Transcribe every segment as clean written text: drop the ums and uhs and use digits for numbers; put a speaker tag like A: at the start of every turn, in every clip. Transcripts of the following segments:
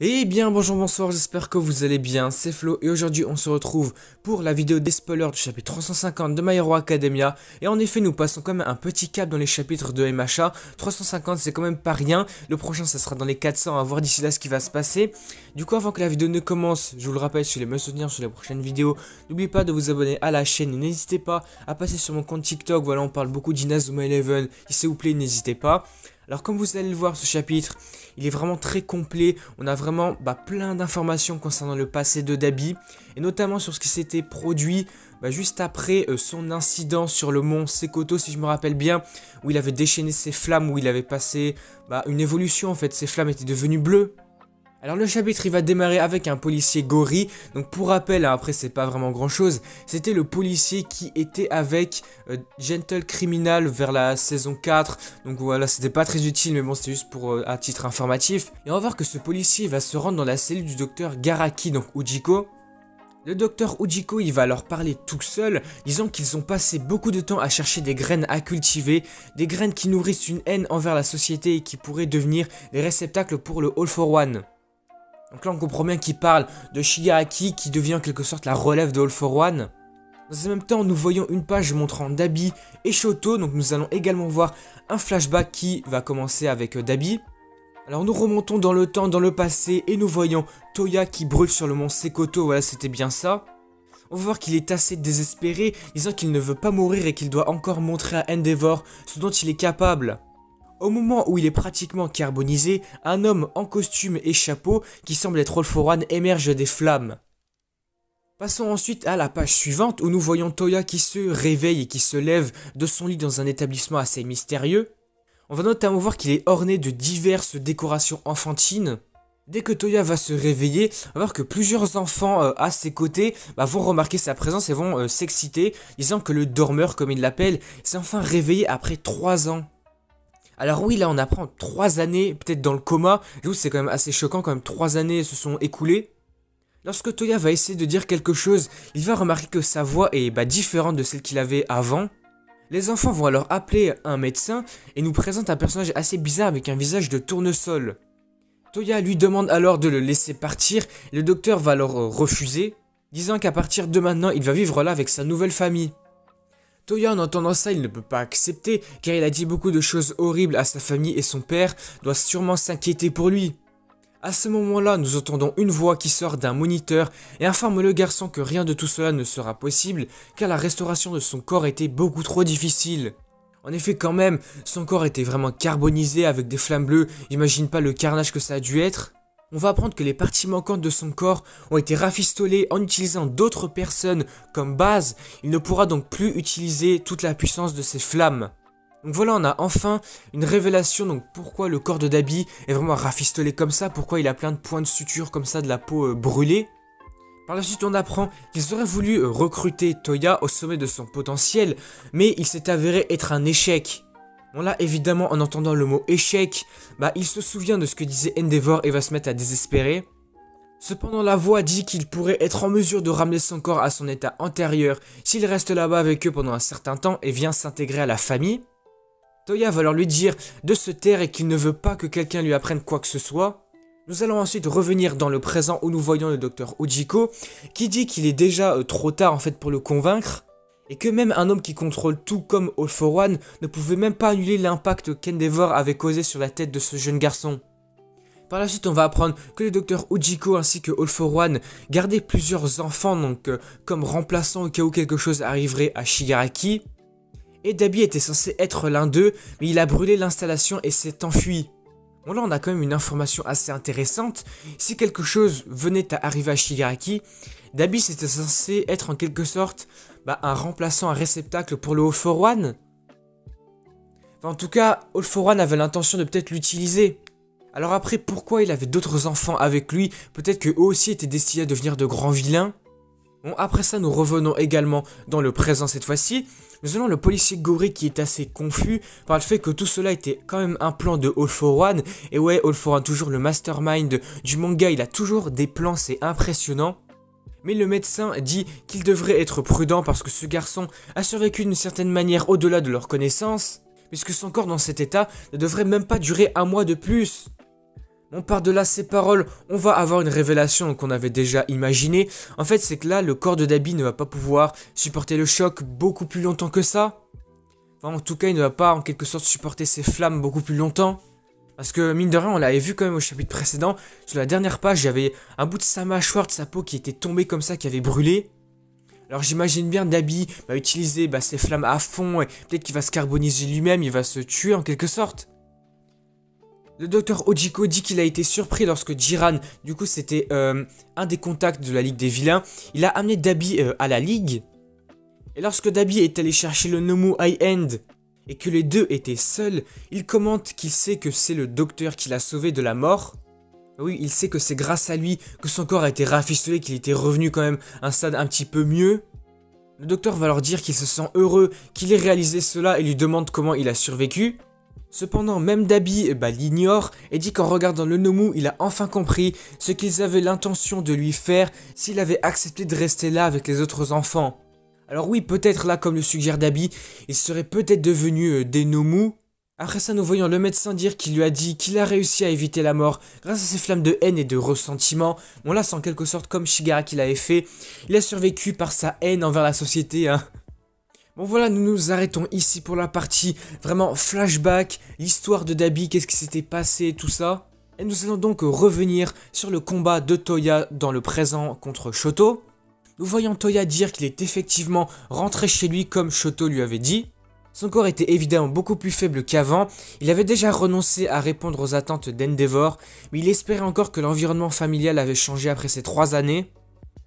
A: Eh bien bonjour, bonsoir, j'espère que vous allez bien, c'est Flo et aujourd'hui on se retrouve pour la vidéo des spoilers du chapitre 350 de My Hero Academia. Et en effet nous passons quand même un petit cap dans les chapitres de MHA, 350 c'est quand même pas rien, le prochain ça sera dans les 400, à voir d'ici là ce qui va se passer. Du coup avant que la vidéo ne commence, je vous le rappelle, si vous voulez me soutenir sur les prochaines vidéos, n'oubliez pas de vous abonner à la chaîne et n'hésitez pas à passer sur mon compte TikTok, voilà on parle beaucoup d'Inazuma Eleven, s'il vous plaît n'hésitez pas. Alors comme vous allez le voir, ce chapitre, il est vraiment très complet, on a vraiment plein d'informations concernant le passé de Dabi, et notamment sur ce qui s'était produit juste après son incident sur le mont Sekoto, si je me rappelle bien, où il avait déchaîné ses flammes, où il avait passé une évolution en fait, ses flammes étaient devenues bleues. Alors le chapitre il va démarrer avec un policier Gori, donc pour rappel, après c'est pas vraiment grand chose, c'était le policier qui était avec Gentle Criminal vers la saison 4, donc voilà c'était pas très utile mais bon c'était juste pour à titre informatif. Et on va voir que ce policier va se rendre dans la cellule du docteur Garaki, donc Ujiko. Le docteur Ujiko il va leur parler tout seul, disant qu'ils ont passé beaucoup de temps à chercher des graines à cultiver, des graines qui nourrissent une haine envers la société et qui pourraient devenir des réceptacles pour le All for One. Donc là on comprend bien qu'il parle de Shigaraki qui devient en quelque sorte la relève de All for One. Dans le même temps nous voyons une page montrant Dabi et Shoto, donc nous allons également voir un flashback qui va commencer avec Dabi. Alors nous remontons dans le temps, dans le passé, et nous voyons Toya qui brûle sur le mont Sekoto, voilà c'était bien ça. On va voir qu'il est assez désespéré, disant qu'il ne veut pas mourir et qu'il doit encore montrer à Endeavor ce dont il est capable. Au moment où il est pratiquement carbonisé, un homme en costume et chapeau, qui semble être All for One, émerge des flammes. Passons ensuite à la page suivante où nous voyons Toya qui se réveille et qui se lève de son lit dans un établissement assez mystérieux. On va notamment voir qu'il est orné de diverses décorations enfantines. Dès que Toya va se réveiller, on va voir que plusieurs enfants à ses côtés vont remarquer sa présence et vont s'exciter, disant que le dormeur, comme il l'appelle, s'est enfin réveillé après 3 ans. Alors oui, là on apprend 3 années, peut-être dans le coma. J'avoue c'est quand même assez choquant, quand même 3 années se sont écoulées. Lorsque Toya va essayer de dire quelque chose, il va remarquer que sa voix est différente de celle qu'il avait avant. Les enfants vont alors appeler un médecin et nous présentent un personnage assez bizarre avec un visage de tournesol. Toya lui demande alors de le laisser partir, et le docteur va alors refuser, disant qu'à partir de maintenant il va vivre là avec sa nouvelle famille. Toya en entendant ça il ne peut pas accepter car il a dit beaucoup de choses horribles à sa famille et son père doit sûrement s'inquiéter pour lui. À ce moment-là nous entendons une voix qui sort d'un moniteur et informe le garçon que rien de tout cela ne sera possible car la restauration de son corps était beaucoup trop difficile. En effet quand même son corps était vraiment carbonisé avec des flammes bleues, j'imagine pas le carnage que ça a dû être. On va apprendre que les parties manquantes de son corps ont été rafistolées en utilisant d'autres personnes comme base. Il ne pourra donc plus utiliser toute la puissance de ses flammes. Donc voilà, on a enfin une révélation, donc pourquoi le corps de Dabi est vraiment rafistolé comme ça, pourquoi il a plein de points de suture comme ça, de la peau brûlée. Par la suite on apprend qu'ils auraient voulu recruter Toya au sommet de son potentiel, mais il s'est avéré être un échec. Bon là évidemment en entendant le mot échec, il se souvient de ce que disait Endeavor et va se mettre à désespérer. Cependant la voix dit qu'il pourrait être en mesure de ramener son corps à son état antérieur s'il reste là-bas avec eux pendant un certain temps et vient s'intégrer à la famille. Toya va alors lui dire de se taire et qu'il ne veut pas que quelqu'un lui apprenne quoi que ce soit. Nous allons ensuite revenir dans le présent où nous voyons le docteur Ujiko qui dit qu'il est déjà trop tard en fait pour le convaincre. Et que même un homme qui contrôle tout comme All for One ne pouvait même pas annuler l'impact qu'Endeavor avait causé sur la tête de ce jeune garçon. Par la suite on va apprendre que le docteur Ujiko ainsi que All for One gardaient plusieurs enfants donc comme remplaçants au cas où quelque chose arriverait à Shigaraki. Et Dabi était censé être l'un d'eux mais il a brûlé l'installation et s'est enfui. Bon là on a quand même une information assez intéressante, si quelque chose venait à arriver à Shigaraki, Dabi c'était censé être en quelque sorte un remplaçant, un réceptacle pour le All for One. Enfin, en tout cas, All for One avait l'intention de peut-être l'utiliser. Alors après, pourquoi il avait d'autres enfants avec lui? Peut-être qu'eux aussi étaient destinés à devenir de grands vilains. Bon, après ça, nous revenons également dans le présent cette fois-ci. Nous avons le policier Gori qui est assez confus par le fait que tout cela était quand même un plan de All for One. Et ouais, All for One, toujours le mastermind du manga, il a toujours des plans, c'est impressionnant. Mais le médecin dit qu'il devrait être prudent parce que ce garçon a survécu d'une certaine manière au-delà de leur connaissance, puisque son corps dans cet état ne devrait même pas durer un mois de plus. Bon, par-delà ces paroles, on va avoir une révélation qu'on avait déjà imaginée. En fait, c'est que là, le corps de Dabi ne va pas pouvoir supporter le choc beaucoup plus longtemps que ça. Enfin, en tout cas, il ne va pas, en quelque sorte, supporter ces flammes beaucoup plus longtemps. Parce que, mine de rien, on l'avait vu quand même au chapitre précédent. Sur la dernière page, il y avait un bout de sa mâchoire, de sa peau qui était tombé comme ça, qui avait brûlé. Alors j'imagine bien Dabi va utiliser ces flammes à fond, et peut-être qu'il va se carboniser lui-même, il va se tuer en quelque sorte. Le docteur Ojiko dit qu'il a été surpris lorsque Jiran, du coup c'était un des contacts de la Ligue des Vilains, il a amené Dabi à la Ligue. Et lorsque Dabi est allé chercher le Nomu High-End et que les deux étaient seuls, il commente qu'il sait que c'est le docteur qui l'a sauvé de la mort. Oui, il sait que c'est grâce à lui que son corps a été rafistolé, qu'il était revenu quand même à un stade un petit peu mieux. Le docteur va leur dire qu'il se sent heureux qu'il ait réalisé cela et lui demande comment il a survécu. Cependant, même Dabi l'ignore et dit qu'en regardant le Nomu, il a enfin compris ce qu'ils avaient l'intention de lui faire s'il avait accepté de rester là avec les autres enfants. Alors oui, peut-être là, comme le suggère Dabi, il serait peut-être devenu des Nomu. Après ça, nous voyons le médecin dire qu'il lui a dit qu'il a réussi à éviter la mort grâce à ses flammes de haine et de ressentiment. Bon là, c'est en quelque sorte comme Shigaraki l'avait fait. Il a survécu par sa haine envers la société, hein. Bon voilà, nous nous arrêtons ici pour la partie vraiment flashback, l'histoire de Dabi, qu'est-ce qui s'était passé, tout ça. Et nous allons donc revenir sur le combat de Toya dans le présent contre Shoto. Nous voyons Toya dire qu'il est effectivement rentré chez lui comme Shoto lui avait dit. Son corps était évidemment beaucoup plus faible qu'avant, il avait déjà renoncé à répondre aux attentes d'Endeavor, mais il espérait encore que l'environnement familial avait changé après ces 3 années.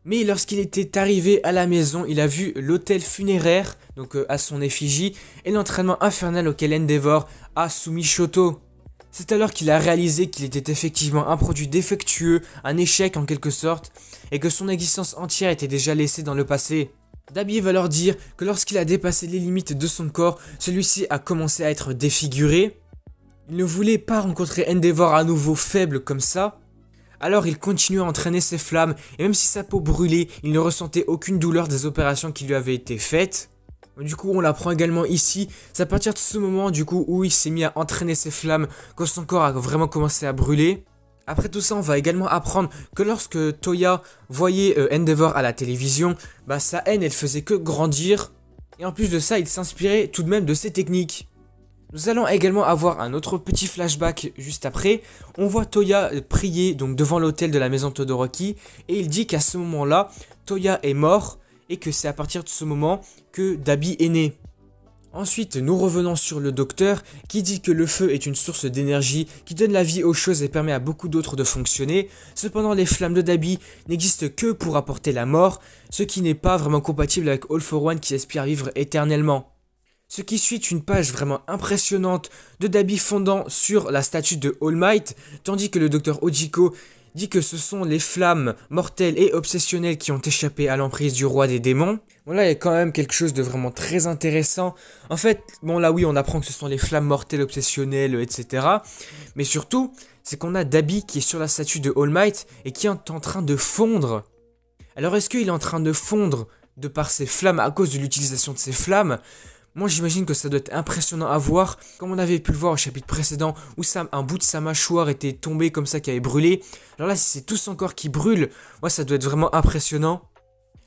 A: Mais lorsqu'il était arrivé à la maison, il a vu l'hôtel funéraire, donc à son effigie, et l'entraînement infernal auquel Endeavor a soumis Shoto. C'est alors qu'il a réalisé qu'il était effectivement un produit défectueux, un échec en quelque sorte, et que son existence entière était déjà laissée dans le passé. Dabi va leur dire que lorsqu'il a dépassé les limites de son corps, celui-ci a commencé à être défiguré. Il ne voulait pas rencontrer Endeavor à nouveau faible comme ça. Alors il continuait à entraîner ses flammes, et même si sa peau brûlait, il ne ressentait aucune douleur des opérations qui lui avaient été faites. Du coup, on l'apprend également ici, c'est à partir de ce moment du coup où il s'est mis à entraîner ses flammes, que son corps a vraiment commencé à brûler. Après tout ça, on va également apprendre que lorsque Toya voyait Endeavor à la télévision, sa haine elle faisait que grandir. Et en plus de ça, il s'inspirait tout de même de ses techniques. Nous allons également avoir un autre petit flashback juste après. On voit Toya prier donc devant l'hôtel de la maison Todoroki et il dit qu'à ce moment-là, Toya est mort et que c'est à partir de ce moment que Dabi est né. Ensuite, nous revenons sur le docteur qui dit que le feu est une source d'énergie qui donne la vie aux choses et permet à beaucoup d'autres de fonctionner. Cependant, les flammes de Dabi n'existent que pour apporter la mort, ce qui n'est pas vraiment compatible avec All for One qui aspire à vivre éternellement. Ce qui suit est une page vraiment impressionnante de Dabi fondant sur la statue de All Might, tandis que le docteur Ojiko dit que ce sont les flammes mortelles et obsessionnelles qui ont échappé à l'emprise du roi des démons. Bon là il y a quand même quelque chose de vraiment très intéressant. En fait, bon là oui on apprend que ce sont les flammes mortelles obsessionnelles, etc. Mais surtout, c'est qu'on a Dabi qui est sur la statue de All Might et qui est en train de fondre. Alors est-ce qu'il est en train de fondre de par ses flammes à cause de l'utilisation de ses flammes ? Moi j'imagine que ça doit être impressionnant à voir, comme on avait pu le voir au chapitre précédent, où un bout de sa mâchoire était tombé comme ça, qui avait brûlé. Alors là, si c'est tout son corps qui brûle, moi ça doit être vraiment impressionnant.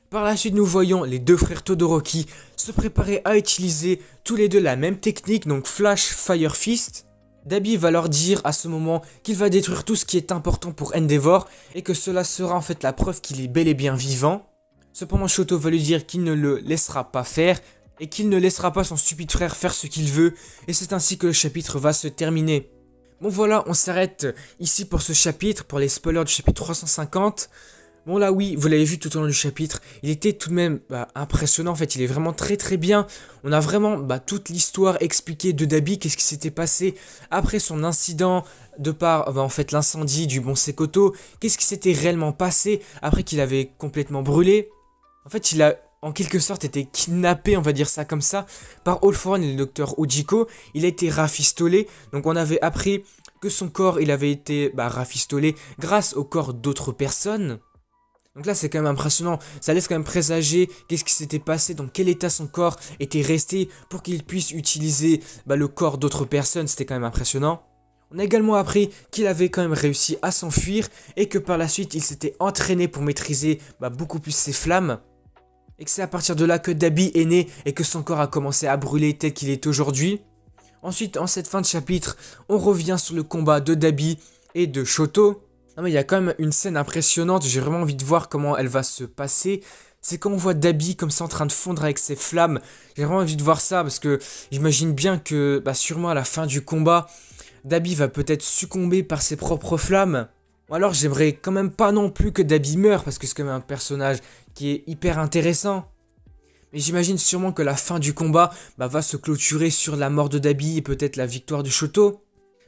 A: Par la suite, nous voyons les deux frères Todoroki se préparer à utiliser tous les deux la même technique, donc Flash Fire Fist. Dabi va leur dire à ce moment qu'il va détruire tout ce qui est important pour Endeavor, et que cela sera en fait la preuve qu'il est bel et bien vivant. Cependant, Shoto va lui dire qu'il ne le laissera pas faire, et qu'il ne laissera pas son stupide frère faire ce qu'il veut, et c'est ainsi que le chapitre va se terminer. Bon voilà, on s'arrête ici pour ce chapitre, pour les spoilers du chapitre 350. Bon là oui, vous l'avez vu tout au long du chapitre, il était tout de même impressionnant, en fait il est vraiment très très bien. On a vraiment toute l'histoire expliquée de Dabi, qu'est-ce qui s'était passé après son incident de par en fait l'incendie du Bon Sekoto, qu'est-ce qui s'était réellement passé après qu'il avait complètement brûlé. En fait il a en quelque sorte été kidnappé, on va dire ça comme ça, par All for One et le docteur Ojiko. Il a été rafistolé, donc on avait appris que son corps il avait été rafistolé grâce au corps d'autres personnes. Donc là c'est quand même impressionnant, ça laisse quand même présager qu'est-ce qui s'était passé, dans quel état son corps était resté pour qu'il puisse utiliser le corps d'autres personnes, c'était quand même impressionnant. On a également appris qu'il avait quand même réussi à s'enfuir et que par la suite il s'était entraîné pour maîtriser beaucoup plus ses flammes. Et que c'est à partir de là que Dabi est né et que son corps a commencé à brûler tel qu'il est aujourd'hui. Ensuite, en cette fin de chapitre, on revient sur le combat de Dabi et de Shoto. Non mais il y a quand même une scène impressionnante, j'ai vraiment envie de voir comment elle va se passer. C'est quand on voit Dabi comme ça en train de fondre avec ses flammes. J'ai vraiment envie de voir ça parce que j'imagine bien que sûrement à la fin du combat, Dabi va peut-être succomber par ses propres flammes. Ou alors j'aimerais quand même pas non plus que Dabi meure parce que c'est quand même un personnage qui est hyper intéressant. Mais j'imagine sûrement que la fin du combat va se clôturer sur la mort de Dabi et peut-être la victoire de Shoto.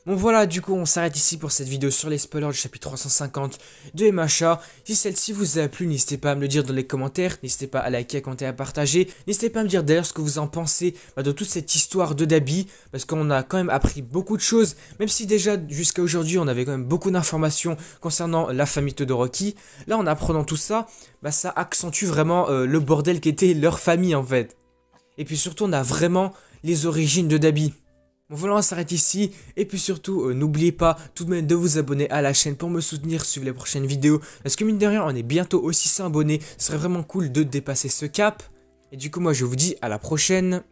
A: Bon voilà, du coup on s'arrête ici pour cette vidéo sur les spoilers du chapitre 350 de MHA. Si celle-ci vous a plu, n'hésitez pas à me le dire dans les commentaires, n'hésitez pas à liker, à commenter, à partager. N'hésitez pas à me dire d'ailleurs ce que vous en pensez de toute cette histoire de Dabi, parce qu'on a quand même appris beaucoup de choses, même si déjà jusqu'à aujourd'hui on avait quand même beaucoup d'informations concernant la famille Todoroki. Là en apprenant tout ça, ça accentue vraiment le bordel qu'était leur famille en fait. Et puis surtout on a vraiment les origines de Dabi. Bon voilà, on s'arrête ici, et puis surtout, n'oubliez pas tout de même de vous abonner à la chaîne pour me soutenir, suivre les prochaines vidéos, parce que mine de rien, on est bientôt aussi 100 abonnés, ce serait vraiment cool de dépasser ce cap, et du coup moi je vous dis à la prochaine.